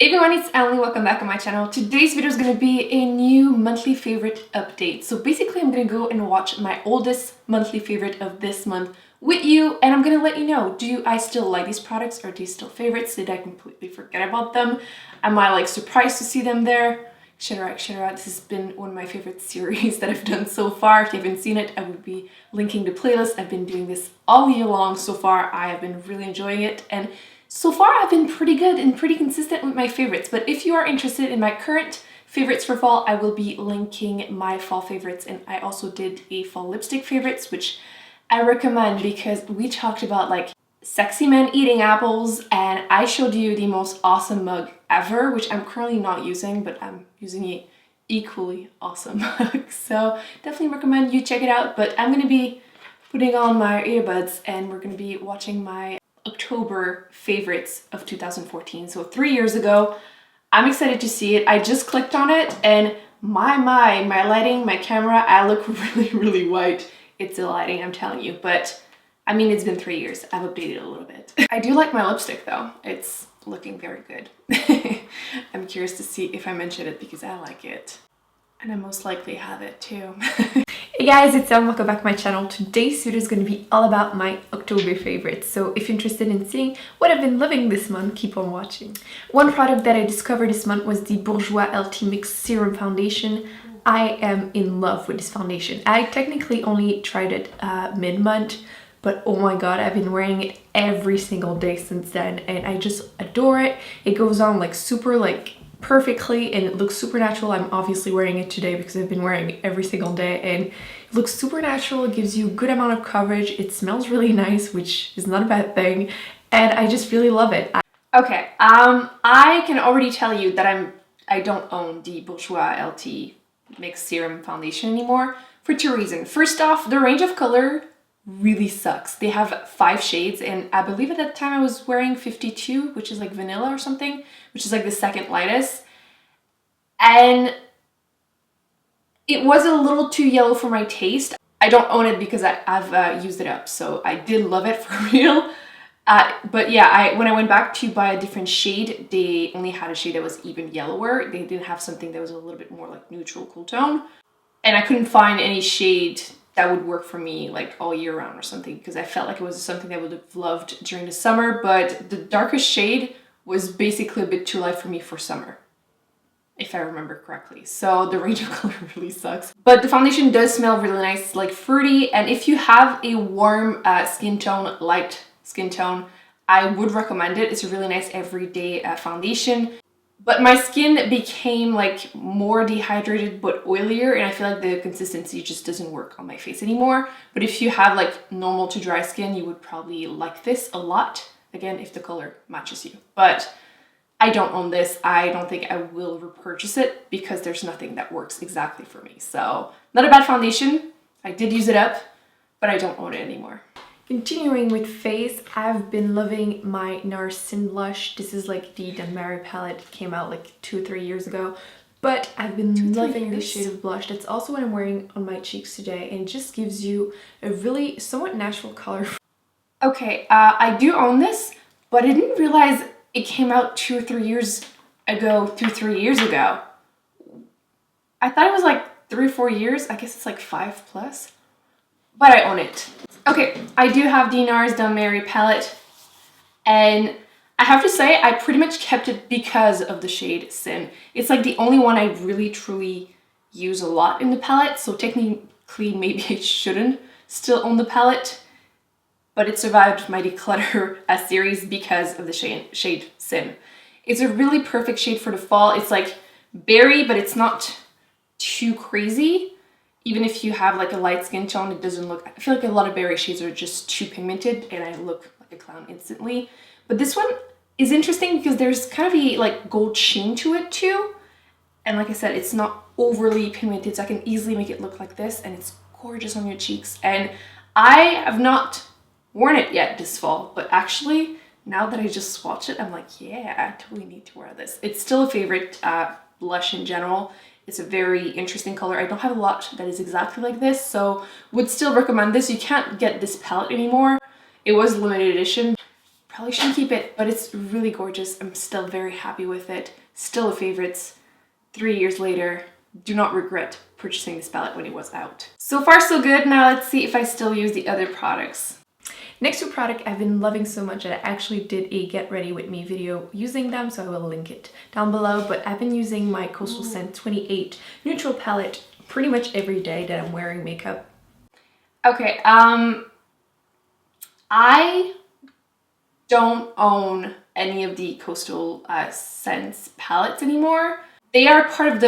Hey everyone, it's Emily. Welcome back on my channel. Today's video is going to be a new monthly favorite update. So basically I'm going to go and watch my oldest monthly favorite of this month with you, and I'm going to let you know, do I still like these products? Are these still favorites? Did I completely forget about them? Am I like surprised to see them there? Shadow Out. This has been one of my favorite series that I've done so far. If you haven't seen it, I would be linking the playlist. I've been doing this all year long so far. I have been really enjoying it, and so far I've been pretty good and pretty consistent with my favorites. But if you are interested in my current favorites for fall, I will be linking my fall favorites, and I also did a fall lipstick favorites, which I recommend because we talked about like sexy men eating apples, and I showed you the most awesome mug ever, which I'm currently not using, but I'm using a equally awesome mug. So definitely recommend you check it out. But I'm gonna be putting on my earbuds and we're gonna be watching my October favorites of 2014, so 3 years ago. I'm excited to see it. I just clicked on it and my lighting, my camera, I look really white. It's the lighting, I'm telling you, but I mean, it's been 3 years. I've updated a little bit. I do like my lipstick though. It's looking very good. I'm curious to see if I mention it because I like it. And I most likely have it too. Hey guys, it's Em. Welcome back to my channel. Today's video is going to be all about my October favorites. So if you're interested in seeing what I've been loving this month, keep on watching. One product that I discovered this month was the Bourjois LT Mix Serum Foundation. I am in love with this foundation. I technically only tried it mid-month, but oh my god, I've been wearing it every single day since then and I just adore it. It goes on like super like perfectly and it looks super natural. I'm obviously wearing it today because I've been wearing it every single day and it looks super natural. It gives you a good amount of coverage. It smells really nice, which is not a bad thing, and I just really love it. Okay, I can already tell you that I don't own the Bourjois LT Mix Serum Foundation anymore for two reasons. First off, the range of color really sucks. They have 5 shades and I believe at that time I was wearing 52, which is like vanilla or something, which is like the second lightest, and it was a little too yellow for my taste. I don't own it because I've used it up, so I did love it for real. But yeah, when I went back to buy a different shade, they only had a shade that was even yellower. They didn't have something that was a little bit more like neutral cool tone, and I couldn't find any shade that would work for me like all year round or something, because I felt like it was something that I would have loved during the summer, but the darkest shade was basically a bit too light for me for summer, if I remember correctly. So the range of color really sucks. But the foundation does smell really nice, like fruity, and if you have a warm skin tone, light skin tone, I would recommend it. It's a really nice everyday foundation. But my skin became like more dehydrated but oilier, and I feel like the consistency just doesn't work on my face anymore. But if you have like normal to dry skin, you would probably like this a lot. Again, if the color matches you. But I don't own this. I don't think I will repurchase it because there's nothing that works exactly for me. So not a bad foundation. I did use it up, but I don't own it anymore. Continuing with face, I've been loving my NARS Sin Blush. This is like the Dun Mary palette. It came out like 2 or 3 years ago, but I've been loving this shade of blush. That's also what I'm wearing on my cheeks today, and it just gives you a really somewhat natural color. Okay, I do own this, but I didn't realize it came out 2 or 3 years ago, 3 years ago. I thought it was like 3 or 4 years. I guess it's like 5 plus, but I own it. Okay, I do have the NARS Dun Mary palette, and I have to say I pretty much kept it because of the shade Sin. It's like the only one I really truly use a lot in the palette, so technically maybe I shouldn't still own the palette, but it survived my declutter series because of the shade Sin. It's a really perfect shade for the fall. It's like berry, but it's not too crazy. Even if you have like a light skin tone, it doesn't look, I feel like a lot of berry shades are just too pigmented and I look like a clown instantly. But this one is interesting because there's kind of a like gold sheen to it too. And like I said, it's not overly pigmented, so I can easily make it look like this, and it's gorgeous on your cheeks. And I have not worn it yet this fall, but actually now that I just swatched it, I'm like, yeah, I totally need to wear this. It's still a favorite blush in general. It's a very interesting color. I don't have a lot that is exactly like this, so would still recommend this. You can't get this palette anymore. It was limited edition. Probably shouldn't keep it, but it's really gorgeous. I'm still very happy with it. Still a favorite. 3 years later, do not regret purchasing this palette when it was out. So far so good. Now let's see if I still use the other products. Next to product I've been loving so much that I actually did a get ready with me video using them, so I will link it down below. But I've been using my Coastal Scent 28 neutral palette pretty much every day that I'm wearing makeup. Okay, I don't own any of the Coastal Scents palettes anymore. They are part of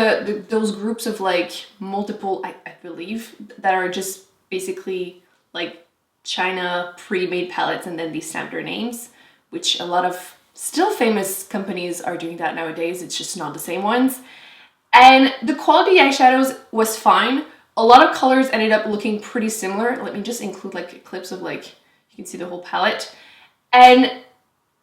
those groups of like multiple, I believe, that are just basically like China pre-made palettes and then they stamp their names, which a lot of still famous companies are doing that nowadays. It's just not the same ones. And the quality eyeshadows was fine. A lot of colors ended up looking pretty similar. Let me just include like clips of like, you can see the whole palette. And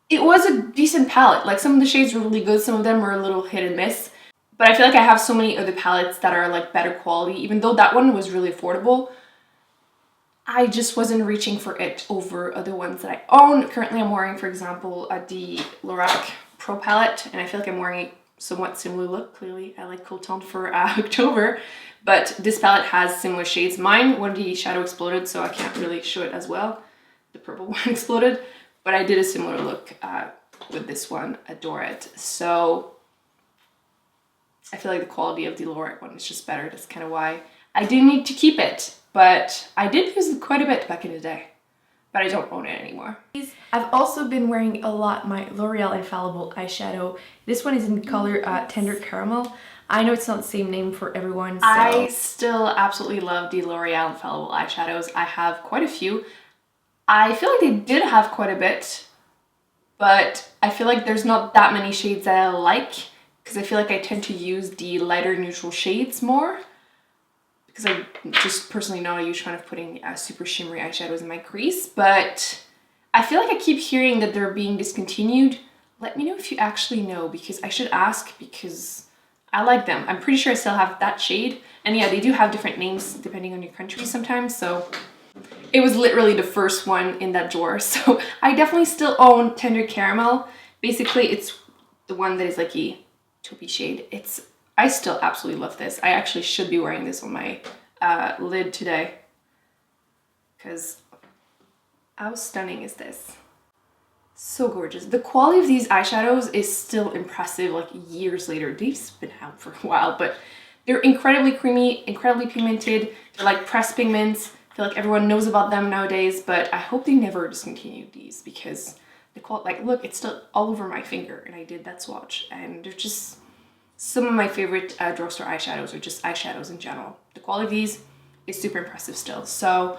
it was a decent palette. Like some of the shades were really good. Some of them were a little hit and miss. But I feel like I have so many other palettes that are like better quality. Even though that one was really affordable, I just wasn't reaching for it over other ones that I own. Currently I'm wearing, for example, the Lorac Pro palette, and I feel like I'm wearing a somewhat similar look. Clearly I like Cool Tone for October, but this palette has similar shades. Mine, one of the shadow exploded, so I can't really show it as well. The purple one exploded, but I did a similar look with this one. Adore it. So I feel like the quality of the Lorac one is just better. That's kind of why I didn't need to keep it. But I did use it quite a bit back in the day, but I don't own it anymore. I've also been wearing a lot my L'Oreal Infallible eyeshadow. This one is in color Tender Caramel. I know it's not the same name for everyone. So. I still absolutely love the L'Oreal Infallible eyeshadows. I have quite a few. I feel like they did have quite a bit, but I feel like there's not that many shades that I like because I feel like I tend to use the lighter neutral shades more. Because I'm just personally not a huge fan of putting super shimmery eyeshadows in my crease, but I feel like I keep hearing that they're being discontinued. Let me know if you actually know, because I should ask, because I like them. I'm pretty sure I still have that shade, and yeah, they do have different names depending on your country sometimes, so it was literally the first one in that drawer, so I definitely still own Tender Caramel. Basically, it's the one that is like a taupey shade. I still absolutely love this. I actually should be wearing this on my lid today because how stunning is this? So gorgeous. The quality of these eyeshadows is still impressive like years later. They've been out for a while, but they're incredibly creamy, incredibly pigmented. They're like pressed pigments. I feel like everyone knows about them nowadays, but I hope they never discontinue these because the quality, like look, it's still all over my finger and I did that swatch and they're just some of my favorite drugstore eyeshadows, or just eyeshadows in general. The quality of these is super impressive still. So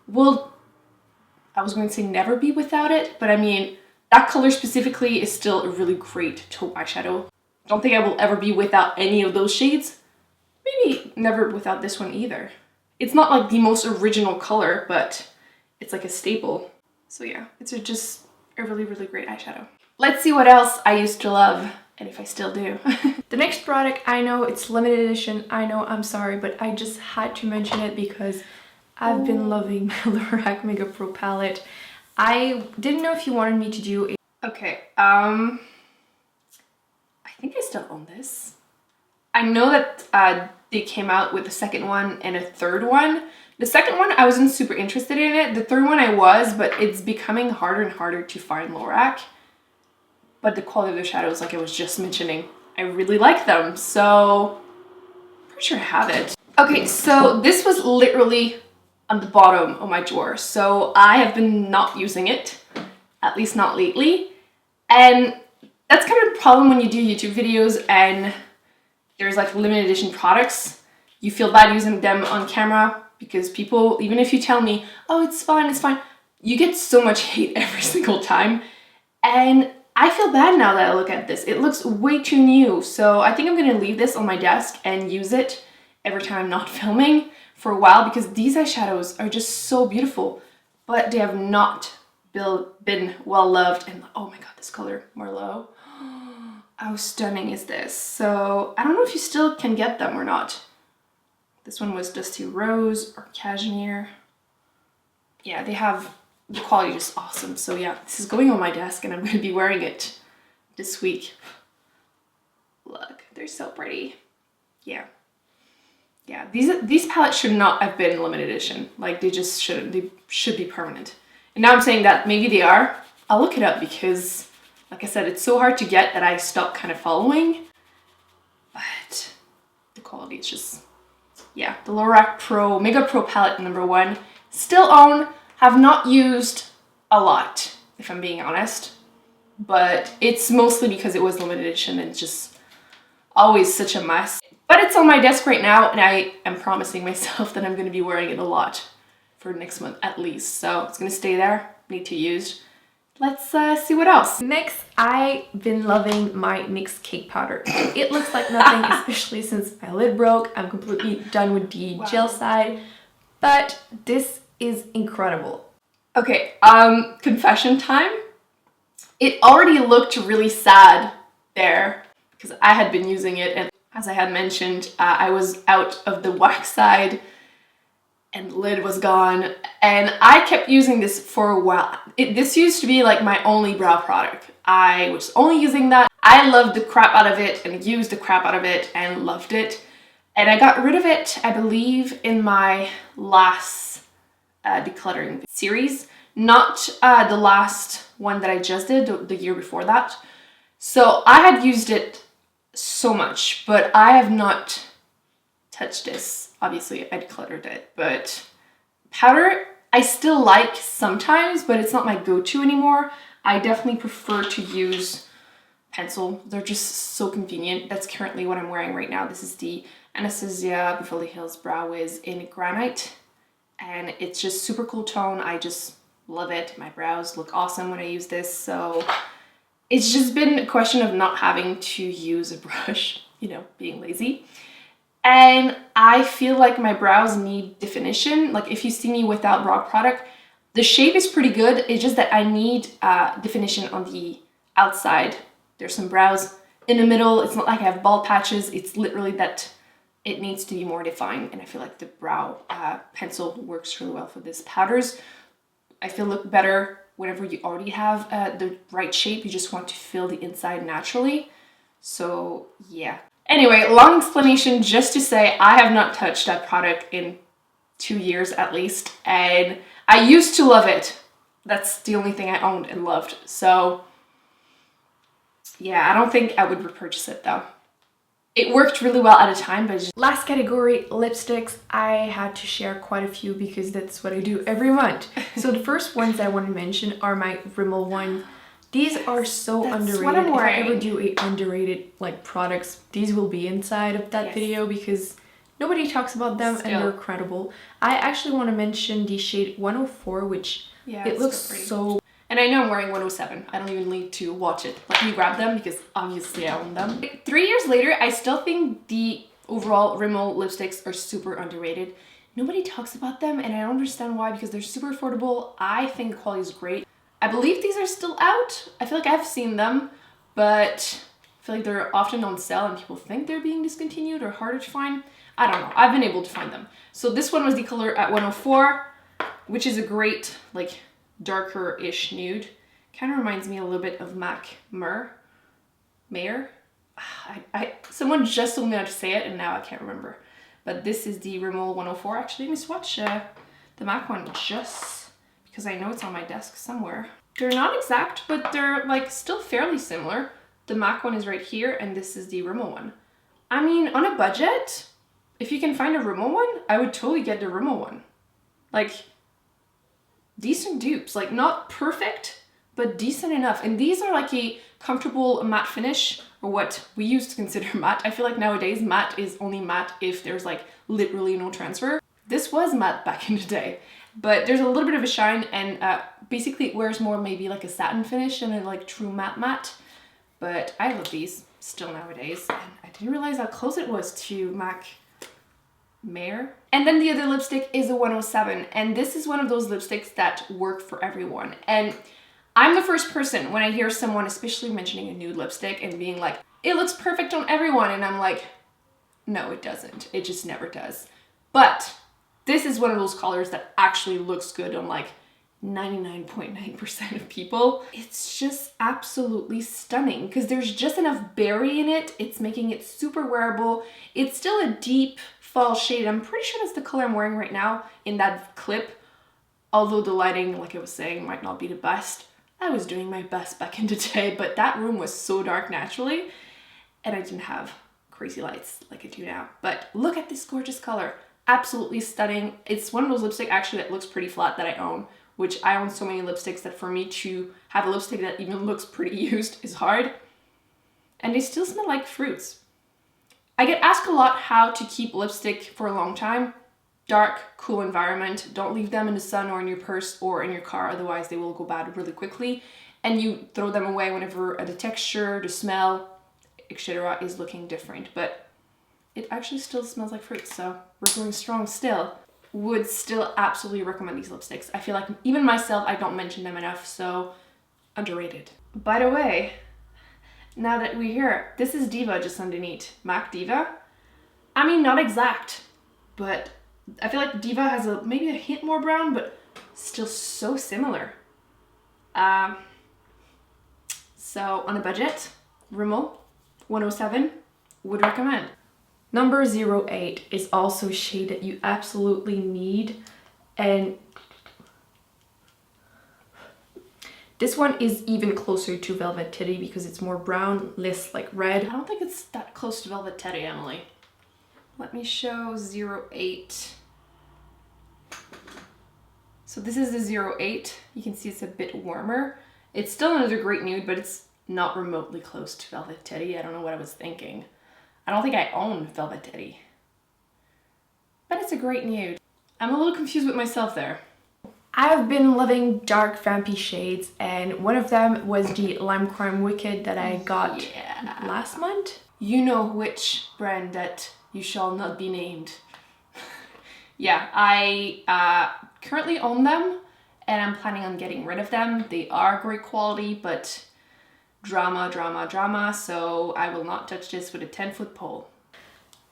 I was going to say never be without it, but I mean, that color specifically is still a really great taupe eyeshadow. Don't think I will ever be without any of those shades. Maybe never without this one either. It's not like the most original color, but it's like a staple. So yeah, it's just a really, really great eyeshadow. Let's see what else I used to love. And if I still do. The next product, I know it's limited edition. I know, I'm sorry, but I just had to mention it because I've been loving my Lorac Mega Pro palette. I didn't know if you wanted me to do a... Okay, I think I still own this. I know that they came out with a second one and a third one. The second one, I wasn't super interested in it. The third one I was, but it's becoming harder and harder to find Lorac. But the quality of the shadows, like I was just mentioning, I really like them, so I'm pretty sure I have it. Okay, so this was literally on the bottom of my drawer, so I have been not using it, at least not lately, and that's kind of a problem when you do YouTube videos and there's like limited edition products. You feel bad using them on camera because people, even if you tell me, oh, it's fine, you get so much hate every single time, and I feel bad now that I look at this. It looks way too new, so I think I'm gonna leave this on my desk and use it every time I'm not filming for a while because these eyeshadows are just so beautiful, but they have not been well loved. And oh my god, this color, Merlot, how stunning is this? So I don't know if you still can get them or not. This one was Dusty Rose or Cashmere. Yeah, they have the quality is just awesome. So yeah, this is going on my desk and I'm going to be wearing it this week. Look, they're so pretty. Yeah. Yeah, these palettes should not have been limited edition. Like, they just shouldn't. They should be permanent. And now I'm saying that maybe they are. I'll look it up because, like I said, it's so hard to get that I stopped kind of following. But the quality is just, yeah. The Lorac Pro, Mega Pro palette #1. Still own, have not used a lot, if I'm being honest. But it's mostly because it was limited edition and it's just always such a mess. But it's on my desk right now and I am promising myself that I'm going to be wearing it a lot for next month at least. So it's going to stay there, need to use. Let's see what else. Next, I've been loving my NYX cake powder. It looks like nothing, especially since my lid broke. I'm completely done with the gel side, but this is incredible. Okay, confession time. It already looked really sad there because I had been using it, and as I had mentioned, I was out of the wax side and the lid was gone, and I kept using this for a while. This used to be like my only brow product. I was only using that. I loved the crap out of it and used the crap out of it and loved it. And I got rid of it, I believe, in my last decluttering series. Not the last one that I just did, the year before that. So I had used it so much, but I have not touched this. Obviously, I decluttered it, but powder I still like sometimes, but it's not my go-to anymore. I definitely prefer to use pencil. They're just so convenient. That's currently what I'm wearing right now. This is the Anastasia Beverly Hills Brow Wiz in Granite, and it's just super cool tone. I just love it. My brows look awesome when I use this, so it's just been a question of not having to use a brush, you know, being lazy. And I feel like my brows need definition. Like, if you see me without brow product, the shape is pretty good. It's just that I need definition on the outside. There's some brows in the middle. It's not like I have bald patches. It's literally that it needs to be more defined. And I feel like the brow pencil works really well for this. Powders, I feel, look better whenever you already have the right shape. You just want to fill the inside naturally. So yeah. Anyway, long explanation just to say I have not touched that product in 2 years at least, and I used to love it. That's the only thing I owned and loved. So yeah, I don't think I would repurchase it though. It worked really well at a time, but just... Last category, lipsticks. I had to share quite a few because that's what I do every month. So the first ones I want to mention are my Rimmel ones. These are so underrated. What I'm wearing. If I ever do a underrated like products, these will be inside of that video because nobody talks about them and they're incredible. I actually want to mention the shade 104, which it looks so... And I know I'm wearing 107. I don't even need to watch it. Let me grab them because obviously I own them. 3 years later, I still think the overall Rimmel lipsticks are super underrated. Nobody talks about them and I don't understand why, because they're super affordable. I think the quality is great. I believe these are still out. I feel like I've seen them, but I feel like they're often on sale and people think they're being discontinued or harder to find. I don't know. I've been able to find them. So this one was the color at 104, which is a great, like, darker-ish nude. Kind of reminds me a little bit of MAC Mayer. Someone just told me how to say it and now I can't remember. But this is the Rimmel 104. Actually, let me swatch the MAC one just because I know it's on my desk somewhere. They're not exact, but they're like still fairly similar. The MAC one is right here and this is the Rimmel one. I mean, on a budget, if you can find a Rimmel one, I would totally get the Rimmel one. Like, decent dupes, like not perfect, but decent enough. And these are like a comfortable matte finish, or what we used to consider matte. I feel like nowadays matte is only matte if there's like literally no transfer. This was matte back in the day, but there's a little bit of a shine, and basically it wears more maybe like a satin finish than a like true matte. But I love these still nowadays, and I didn't realize how close it was to MAC Mayer. And then the other lipstick is a 107, and this is one of those lipsticks that work for everyone. And I'm the first person when I hear someone especially mentioning a nude lipstick and being like, it looks perfect on everyone, and I'm like, no, it doesn't. It just never does. But this is one of those colors that actually looks good on like 99.9% of people. It's just absolutely stunning because there's just enough berry in it. It's making it super wearable. It's still a deep fall shade. I'm pretty sure that's the color I'm wearing right now in that clip. Although the lighting, like I was saying, might not be the best. I was doing my best back in the day, but that room was so dark naturally and I didn't have crazy lights like I do now. But look at this gorgeous color. Absolutely stunning. It's one of those lipsticks actually that looks pretty flat that I own, which I own so many lipsticks that for me to have a lipstick that even looks pretty used is hard. And they still smell like fruits. I get asked a lot how to keep lipstick for a long time. Dark, cool environment. Don't leave them in the sun or in your purse or in your car, otherwise they will go bad really quickly. And you throw them away whenever the texture, the smell, etc. is looking different. But it actually still smells like fruit, so we're going strong still. Would still absolutely recommend these lipsticks. I feel like even myself, I don't mention them enough, so underrated. By the way, now that we're here, this is Diva just underneath. MAC Diva. I mean, not exact, but I feel like Diva has maybe a hint more brown, but still so similar. So on a budget, Rimmel 107, would recommend. Number 08 is also a shade that you absolutely need, and this one is even closer to Velvet Teddy because it's more brown, less like red. I don't think it's that close to Velvet Teddy, Emily. Let me show 08. So this is the 08. You can see it's a bit warmer. It's still another great nude, but it's not remotely close to Velvet Teddy. I don't know what I was thinking. I don't think I own Velvet Teddy. But it's a great nude. I'm a little confused with myself there. I've been loving dark vampy shades, and one of them was the Lime Crime Wicked that I got last month. You know which brand that you shall not be named. Yeah, I currently own them and I'm planning on getting rid of them. They are great quality, but drama, so I will not touch this with a 10-foot pole.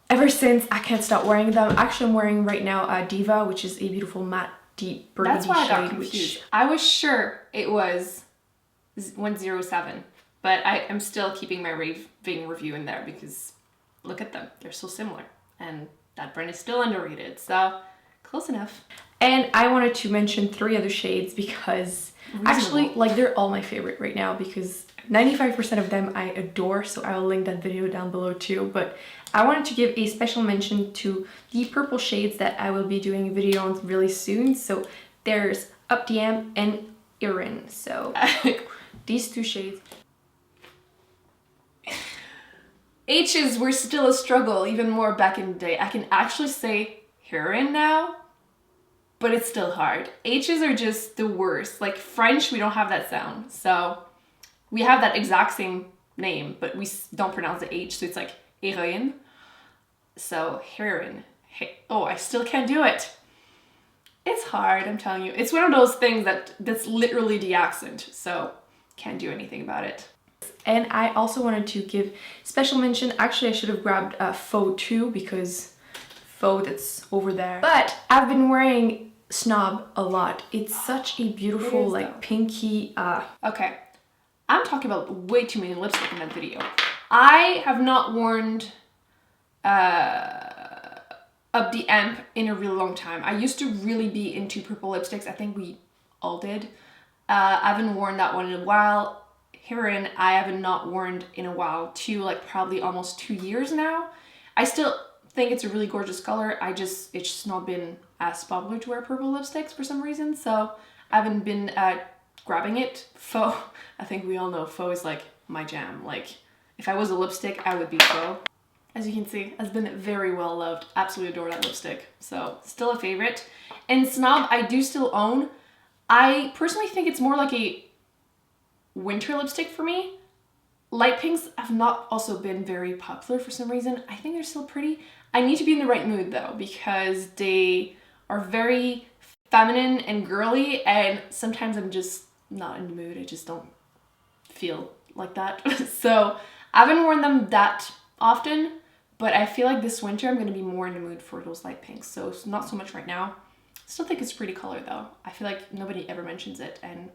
Ever since, I can't stop wearing them. Actually, I'm wearing right now a Diva, which is a beautiful matte deep burgundy shade. That's why I got confused. I was sure it was 107, but I'm still keeping my raving review in there because look at them. They're so similar. And that brand is still underrated, so close enough. And I wanted to mention 3 other shades because actually, like, they're all my favorite right now because 95% of them I adore, so I will link that video down below too. But I wanted to give a special mention to the purple shades that I will be doing a video on really soon. So there's Up the Amp and Heroine. So these 2 shades. H's were still a struggle, even more back in the day. I can actually say Heroine now, but it's still hard. H's are just the worst. Like French, we don't have that sound. So we have that exact same name, but we don't pronounce the H, so it's like Heroine. So Heroine. Oh, I still can't do it. It's hard, I'm telling you. It's one of those things that's literally the accent, so can't do anything about it. And I also wanted to give special mention. Actually, I should have grabbed Faux too because Faux that's over there. But I've been wearing Snob a lot. It's such a beautiful, like, pinky. Okay, I'm talking about way too many lipstick in that video. I have not worn Up the Amp in a really long time. I used to really be into purple lipsticks. I think we all did. I haven't worn that one in a while. Heroine, I haven't not worn in a while too, like probably almost 2 years now. I still think it's a really gorgeous color. It's just not been as popular to wear purple lipsticks for some reason, so I haven't been grabbing it. Faux, I think we all know Faux is like my jam. Like if I was a lipstick, I would be Faux. As you can see, has been very well loved. Absolutely adore that lipstick. So still a favorite. And Snob, I do still own. I personally think it's more like a winter lipstick for me. Light pinks have not also been very popular for some reason. I think they're still pretty. I need to be in the right mood though, because they are very feminine and girly, and sometimes I'm just not in the mood. I just don't feel like that. So I haven't worn them that often, but I feel like this winter I'm going to be more in the mood for those light pinks. So it's not so much right now. Still think it's a pretty color though. I feel like nobody ever mentions it, and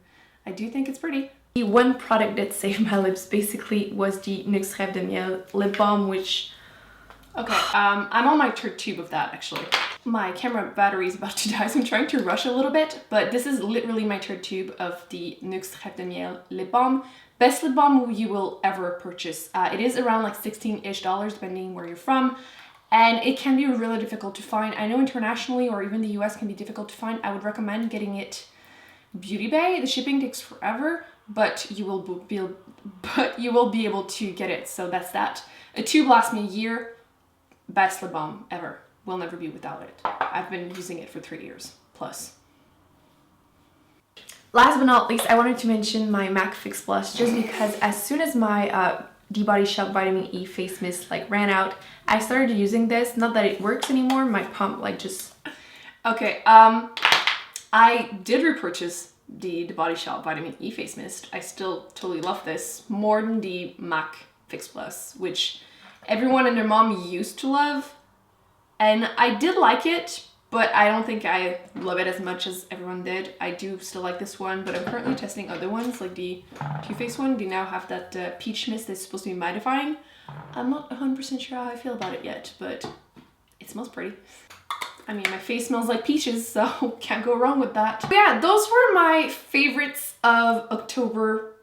I do think it's pretty. The one product that saved my lips basically was the NYX Rêve de Miel lip balm, which... Okay, I'm on my third tube of that actually. My camera battery is about to die, so I'm trying to rush a little bit, but this is literally my third tube of the NYX Rêve de Miel lip balm. Best lip balm you will ever purchase. It is around like $16-ish depending where you're from, and it can be really difficult to find. I know internationally or even the US can be difficult to find. I would recommend getting it Beauty Bay. The shipping takes forever, but you will be able to get it. So that's that. A tube lasts me a year. Best lip balm ever. Will never be without it. I've been using it for 3 years plus. Last but not least, I wanted to mention my MAC Fix Plus, just because as soon as my The Body Shop Vitamin E face mist like ran out, I started using this. Not that it works anymore, my pump like just... Okay, I did repurchase the Body Shop Vitamin E face mist. I still totally love this more than the MAC Fix Plus, which everyone and their mom used to love. And I did like it, but I don't think I love it as much as everyone did. I do still like this one, but I'm currently testing other ones, like the Too Faced one. They now have that peach mist that's supposed to be mattifying. I'm not 100% sure how I feel about it yet, but it smells pretty. I mean, my face smells like peaches, so can't go wrong with that. But yeah, those were my favorites of October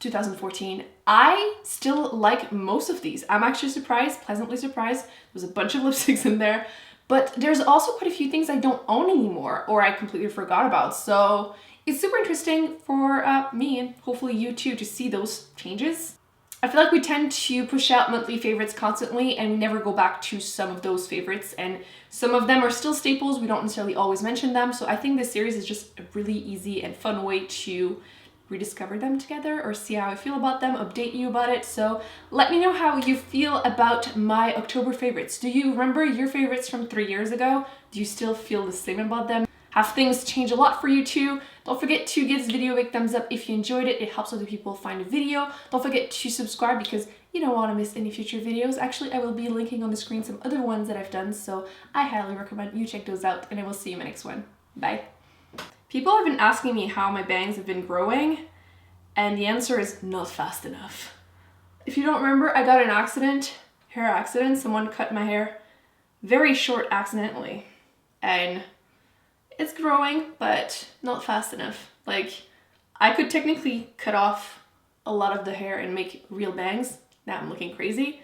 2014. I still like most of these. I'm actually surprised, pleasantly surprised. There's a bunch of lipsticks in there, but there's also quite a few things I don't own anymore or I completely forgot about. So it's super interesting for me and hopefully you too to see those changes. I feel like we tend to push out monthly favorites constantly and we never go back to some of those favorites, and some of them are still staples. We don't necessarily always mention them. So I think this series is just a really easy and fun way to rediscover them together or see how I feel about them, update you about it. So let me know how you feel about my October favorites. Do you remember your favorites from 3 years ago? Do you still feel the same about them? Have things changed a lot for you too? Don't forget to give this video a big thumbs up if you enjoyed it. It helps other people find the video. Don't forget to subscribe because you don't want to miss any future videos. Actually, I will be linking on the screen some other ones that I've done, so I highly recommend you check those out, and I will see you in my next one. Bye. People have been asking me how my bangs have been growing, and the answer is not fast enough. If you don't remember, I got an accident, hair accident. Someone cut my hair very short accidentally, and it's growing, but not fast enough. Like, I could technically cut off a lot of the hair and make real bangs. Now I'm looking crazy.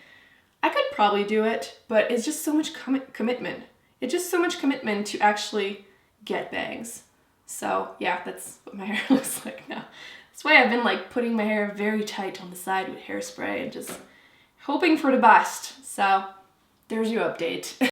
I could probably do it, but it's just so much commitment. It's just so much commitment to actually get bangs. So yeah, that's what my hair looks like now. That's why I've been like putting my hair very tight on the side with hairspray and just hoping for the best. So there's your update.